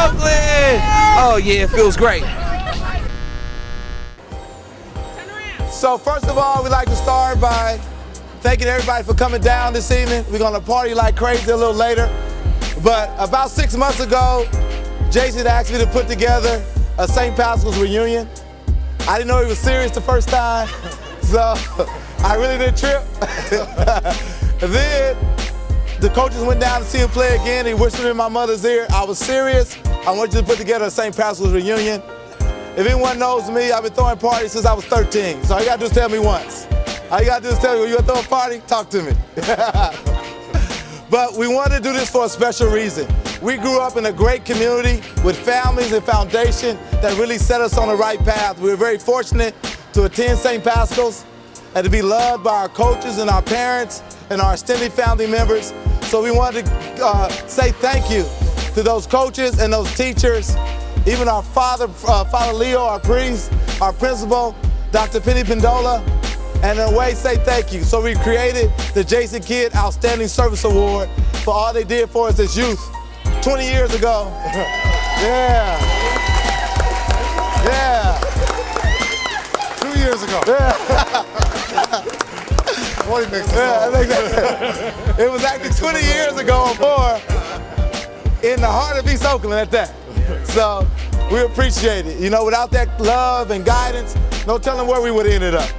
Oakland! Oh yeah, it feels great. So first of all, we'd like to start by thanking everybody for coming down this evening. We're gonna party like crazy a little later. But about 6 months ago, Jason asked me to put together a St. Paschal's reunion. I didn't know he was serious the first time, so I really didn't trip. And then the coaches went down to see him play again. He whispered in my mother's ear, I was serious. I want you to put together a St. Paschal's reunion. If anyone knows me, I've been throwing parties since I was 13. So all you gotta do is tell me once. All you gotta do is tell me, when you gonna throw a party, talk to me. But we wanted to do this for a special reason. We grew up in a great community with families and foundation that really set us on the right path. We were very fortunate to attend St. Paschal's and to be loved by our coaches and our parents and our extended family members. So we wanted to say thank you to those coaches and those teachers, even our Father Leo, our priest, our principal, Dr. Penny Pendola, and in a way say thank you. So we created the Jason Kidd Outstanding Service Award for all they did for us as youth 20 years ago. Yeah. Yeah. 2 years ago. Yeah. What makes It was actually 20 years ago or more in the heart of East Oakland at that. So we appreciate it. You know, without that love and guidance, no telling where we would have ended up.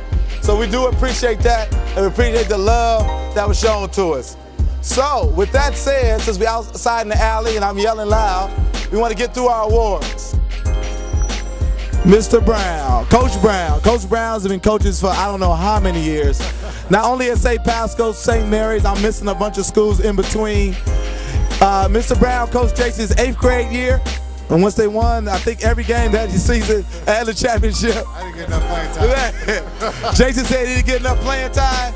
So we do appreciate that, and we appreciate the love that was shown to us. So with that said, since we're outside in the alley and I'm yelling loud, we want to get through our awards. Mr. Brown, Coach Brown. Coach Brown's been coaches for I don't know how many years. Not only at St. Paschal's, St. Mary's, I'm missing a bunch of schools in between. Mr. Brown coached Jason's 8th grade year. And once they won, I think every game that season at the championship. I didn't get enough playing time. Jason said he didn't get enough playing time.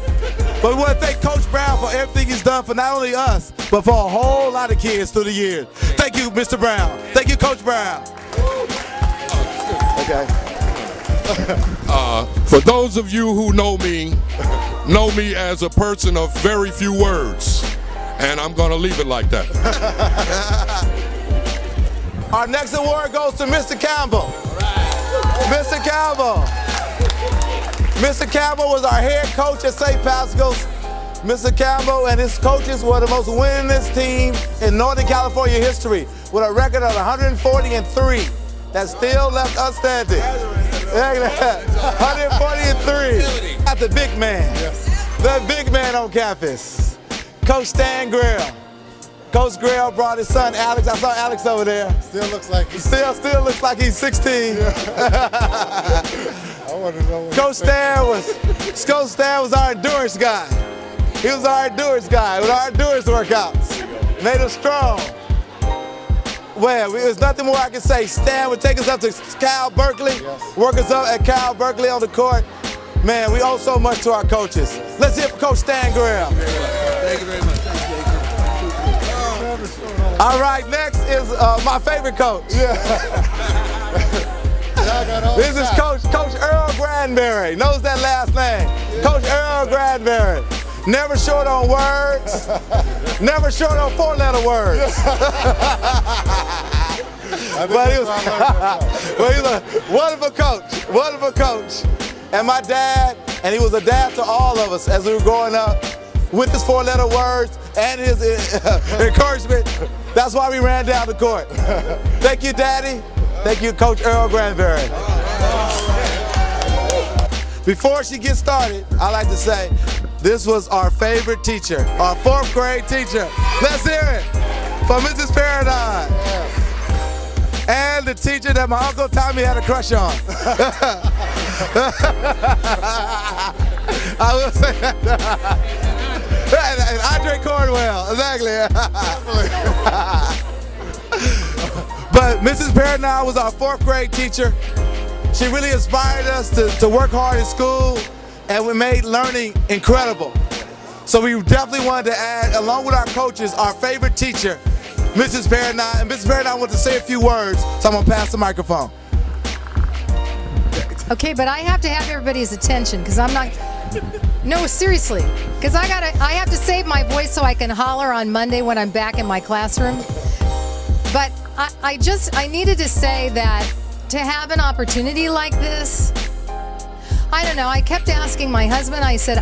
But we want to thank Coach Brown for everything he's done for not only us, but for a whole lot of kids through the years. Thank you, Mr. Brown. Thank you, Coach Brown. Okay. For those of you who know me as a person of very few words, and I'm gonna leave it like that. Our next award goes to Mr. Campbell. Mr. Campbell. Mr. Campbell was our head coach at St. Paschal's. Mr. Campbell and his coaches were the most winningest team in Northern California history with a record of 140-3 that still left us standing. 140-3. Got the big man. The big man on campus. Coach Stan Grill. Coach Grill brought his son Alex. I saw Alex over there. Still looks like he's still looks like he's 16. I want to know what Coach Stan was our endurance guy. He was our endurance guy with our endurance workouts. Made us strong. Well, there's nothing more I can say. Stan would take us up to Cal Berkeley, work us up at Cal Berkeley on the court. Man, we owe so much to our coaches. Let's hear it for Coach Stan Grill. Thank you very much. All right, next is my favorite coach. This is Coach Earl Granberry. Knows that last name. Coach Earl Granberry. Never short on words. Never short on 4-letter words. But he was a wonderful coach. Wonderful coach. And my dad, and he was a dad to all of us as we were growing up with his 4-letter words and his encouragement. That's why we ran down the court. Thank you, Daddy. Thank you, Coach Earl Granberry. Before she gets started, I like to say, this was our favorite teacher, our 4th grade teacher. Let's hear it for Mrs. Paradigm. And the teacher that my Uncle Tommy had a crush on. I will say that. And Andre Cornwell, exactly. But Mrs. Paradigm was our 4th grade teacher. She really inspired us to work hard in school, and we made learning incredible. So we definitely wanted to add, along with our coaches, our favorite teacher, Mrs. Paradigm. And Mrs. Paradigm wanted to say a few words, so I'm gonna pass the microphone. Okay, but I have to have everybody's attention because I'm not. No, seriously, because I have to save my voice so I can holler on Monday when I'm back in my classroom. But I needed to say that to have an opportunity like this, I don't know. I kept asking my husband, I said,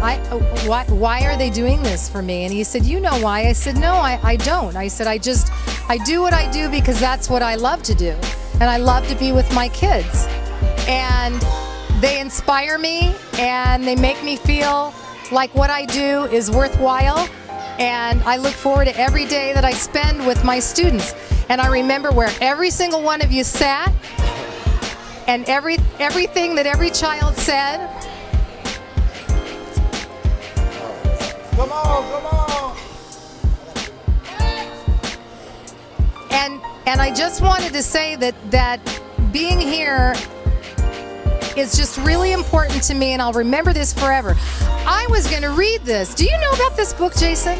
why are they doing this for me? And he said, you know why? I said, no, I don't. I said, I do what I do because that's what I love to do. And I love to be with my kids. And they inspire me and they make me feel like what I do is worthwhile. And I look forward to every day that I spend with my students. And I remember where every single one of you sat and everything that every child said. Come on. And I just wanted to say that being here is just really important to me, and I'll remember this forever. I was going to read this. Do you know about this book, Jason?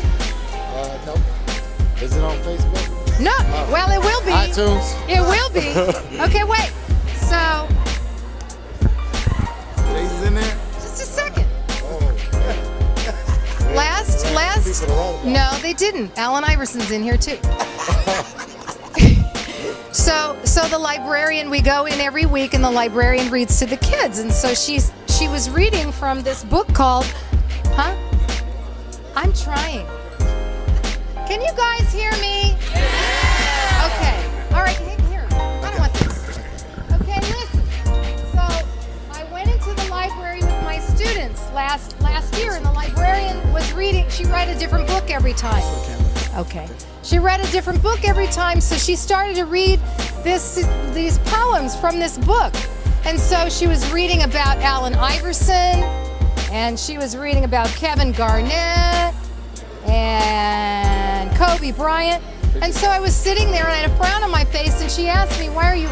No. Is it on Facebook? No. Well, it will be. iTunes? It will be. Okay, wait. So, Jason's in there? just a second. Oh. Last. People to write about. No, they didn't. Alan Iverson's in here too. So the librarian, we go in every week and the librarian reads to the kids. And so she was reading from this book called, I'm trying. Can you guys hear me? Yeah! Okay. All right, here. I don't want this. Okay, listen. So I went into the library with my students last year, and the librarian was reading. She read a different book every time. Okay. She read a different book every time, so she started to read these poems from this book. And so she was reading about Allen Iverson, and she was reading about Kevin Garnett and Kobe Bryant. And so I was sitting there and I had a frown on my face, and she asked me, why are you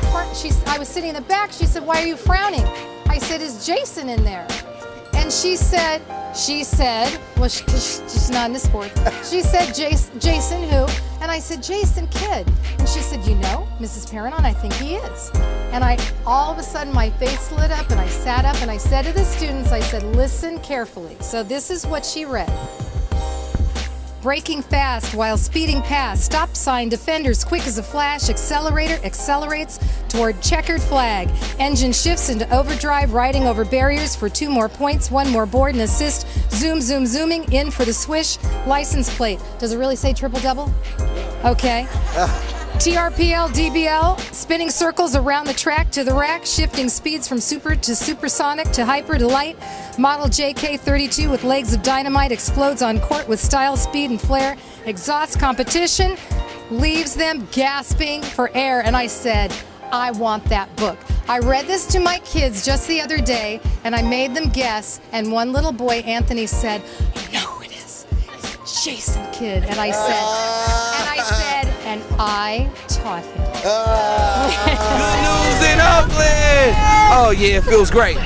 I was sitting in the back. She said, why are you frowning? I said, is Jason in there? And she said, well, she's not into sports. She said, Jason who? And I said, Jason Kidd. And she said, you know, Mrs. Paranon, I think he is. And all of a sudden my face lit up and I sat up and I said to the students, I said, listen carefully. So this is what she read. Braking fast while speeding past, stop sign, defenders quick as a flash, accelerator accelerates toward checkered flag, engine shifts into overdrive, riding over barriers for 2 more points, 1 more board and assist, zooming in for the swish, license plate. Does it really say triple double? Okay. TRPL, DBL, spinning circles around the track to the rack, shifting speeds from super to supersonic to hyper to light. Model JK32 with legs of dynamite explodes on court with style, speed, and flair. Exhaust competition, leaves them gasping for air. And I said, I want that book. I read this to my kids just the other day, and I made them guess. And one little boy, Anthony, said, I know who it is. It's Jason Kidd. And I said, and I taught him. Good news in Oakland. Oh yeah, it feels great.